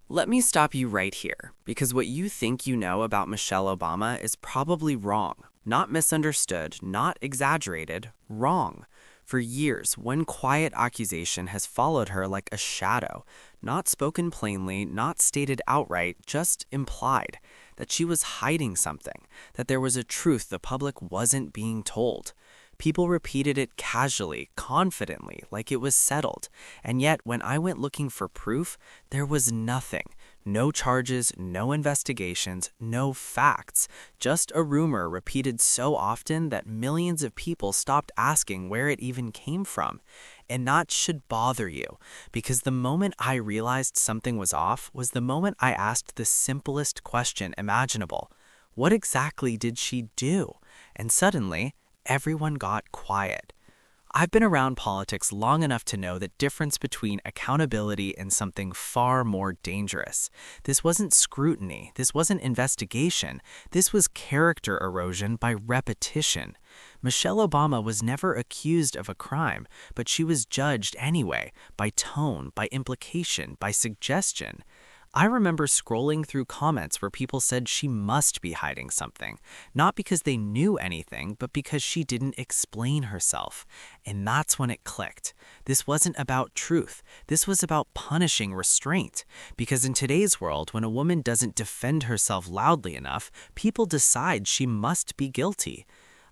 Let me stop you right here, because what you think you know about Michelle Obama is probably wrong. Not misunderstood, not exaggerated, wrong. For years, one quiet accusation has followed her like a shadow, not spoken plainly, not stated outright, just implied, that she was hiding something, that there was a truth the public wasn't being told. People repeated it casually, confidently, like it was settled. And yet, when I went looking for proof, there was nothing. No charges, no investigations, no facts. Just a rumor repeated so often that millions of people stopped asking where it even came from. And that should bother you, because the moment I realized something was off was the moment I asked the simplest question imaginable. What exactly did she do? And suddenly, everyone got quiet. I've been around politics long enough to know the difference between accountability and something far more dangerous. This wasn't scrutiny, this wasn't investigation, this was character erosion by repetition. Michelle Obama was never accused of a crime, but she was judged anyway, by tone, by implication, by suggestion. I remember scrolling through comments where people said she must be hiding something, not because they knew anything, but because she didn't explain herself. And that's when it clicked. This wasn't about truth. This was about punishing restraint. Because in today's world, when a woman doesn't defend herself loudly enough, people decide she must be guilty.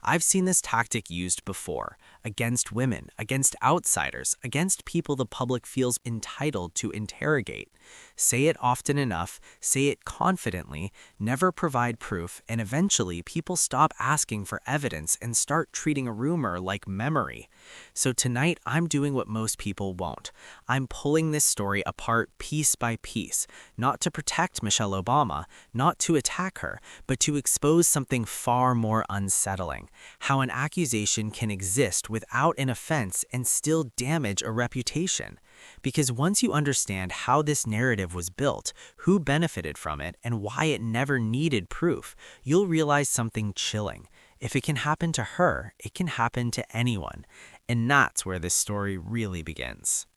I've seen this tactic used before, against women, against outsiders, against people the public feels entitled to interrogate. Say it often enough, say it confidently, never provide proof, and eventually people stop asking for evidence and start treating a rumor like memory. So tonight, I'm doing what most people won't. I'm pulling this story apart piece by piece, not to protect Michelle Obama, not to attack her, but to expose something far more unsettling. How an accusation can exist without an offense and still damage a reputation. Because once you understand how this narrative was built, who benefited from it, and why it never needed proof, you'll realize something chilling. If it can happen to her, it can happen to anyone. And that's where this story really begins.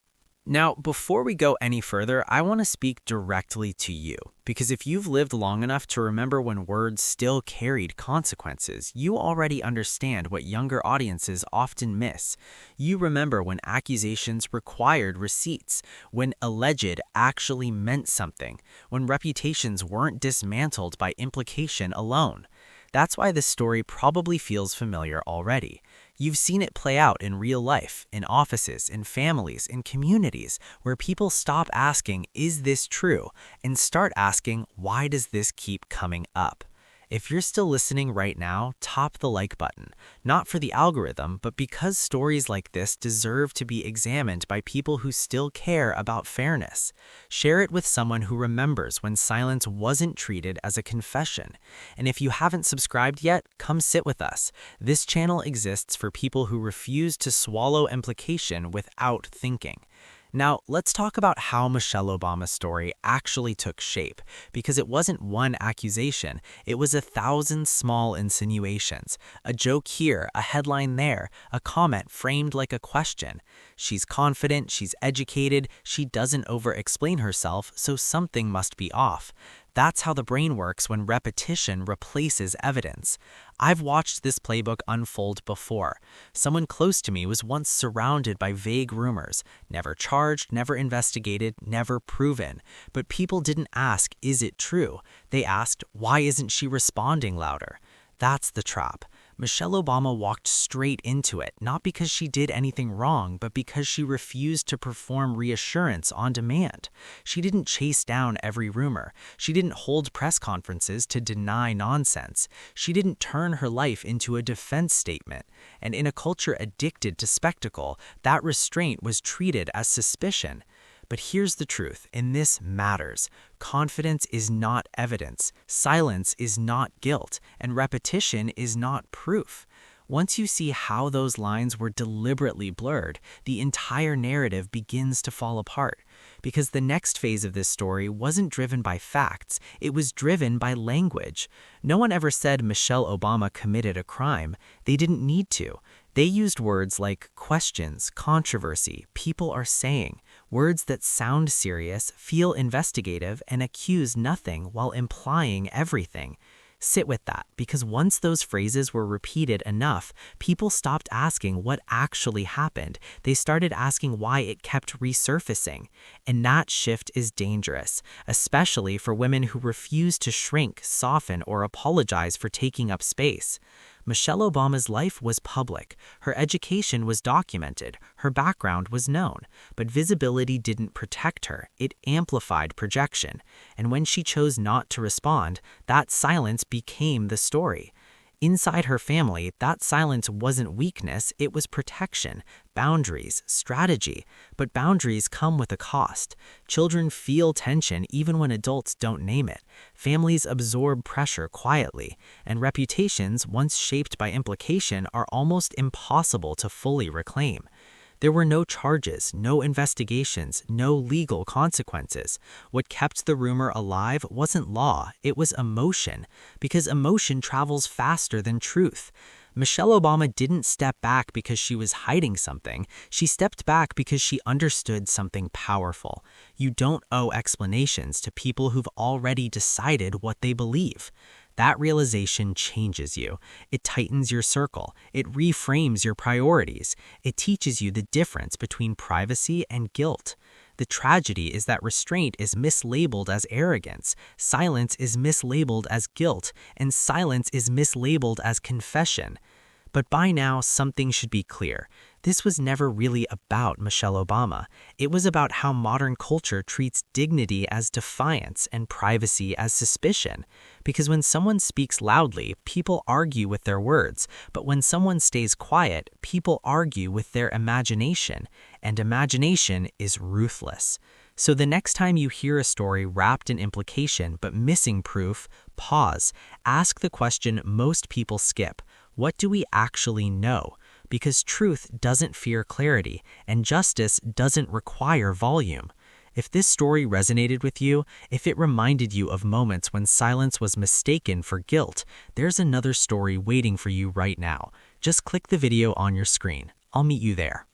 Now, before we go any further, I want to speak directly to you, because if you've lived long enough to remember when words still carried consequences, you already understand what younger audiences often miss. You remember when accusations required receipts, when alleged actually meant something, when reputations weren't dismantled by implication alone. That's why this story probably feels familiar already. You've seen it play out in real life, in offices, in families, in communities, where people stop asking, "Is this true?" and start asking, "Why does this keep coming up?" If you're still listening right now, tap the like button, not for the algorithm, but because stories like this deserve to be examined by people who still care about fairness. Share it with someone who remembers when silence wasn't treated as a confession. And if you haven't subscribed yet, come sit with us. This channel exists for people who refuse to swallow implication without thinking. Now, let's talk about how Michelle Obama's story actually took shape, because it wasn't one accusation, it was 1,000 small insinuations. A joke here, a headline there, a comment framed like a question. She's confident, she's educated, she doesn't over-explain herself, so something must be off. That's how the brain works when repetition replaces evidence. I've watched this playbook unfold before. Someone close to me was once surrounded by vague rumors, never charged, never investigated, never proven. But people didn't ask, "Is it true?" They asked, "Why isn't she responding louder?" That's the trap. Michelle Obama walked straight into it, not because she did anything wrong, but because she refused to perform reassurance on demand. She didn't chase down every rumor. She didn't hold press conferences to deny nonsense. She didn't turn her life into a defense statement. And in a culture addicted to spectacle, that restraint was treated as suspicion. But here's the truth, and this matters. Confidence is not evidence, silence is not guilt, and repetition is not proof. Once you see how those lines were deliberately blurred, the entire narrative begins to fall apart. Because the next phase of this story wasn't driven by facts, it was driven by language. No one ever said Michelle Obama committed a crime. They didn't need to. They used words like questions, controversy, people are saying, words that sound serious, feel investigative, and accuse nothing while implying everything. Sit with that, because once those phrases were repeated enough, people stopped asking what actually happened. They started asking why it kept resurfacing. And that shift is dangerous, especially for women who refuse to shrink, soften, or apologize for taking up space. Michelle Obama's life was public, her education was documented, her background was known, but visibility didn't protect her, it amplified projection. And when she chose not to respond, that silence became the story. Inside her family, that silence wasn't weakness, it was protection, boundaries, strategy. But boundaries come with a cost. Children feel tension even when adults don't name it. Families absorb pressure quietly, and reputations, once shaped by implication, are almost impossible to fully reclaim. There were no charges, no investigations, no legal consequences. What kept the rumor alive wasn't law, it was emotion, because emotion travels faster than truth. Michelle Obama didn't step back because she was hiding something. She stepped back because she understood something powerful. You don't owe explanations to people who've already decided what they believe. That realization changes you. It tightens your circle. It reframes your priorities. It teaches you the difference between privacy and guilt. The tragedy is that restraint is mislabeled as arrogance, silence is mislabeled as guilt, and silence is mislabeled as confession. But by now, something should be clear. This was never really about Michelle Obama. It was about how modern culture treats dignity as defiance and privacy as suspicion. Because when someone speaks loudly, people argue with their words. But when someone stays quiet, people argue with their imagination. And imagination is ruthless. So the next time you hear a story wrapped in implication but missing proof, pause. Ask the question most people skip. What do we actually know? Because truth doesn't fear clarity, and justice doesn't require volume. If this story resonated with you, if it reminded you of moments when silence was mistaken for guilt, there's another story waiting for you right now. Just click the video on your screen. I'll meet you there.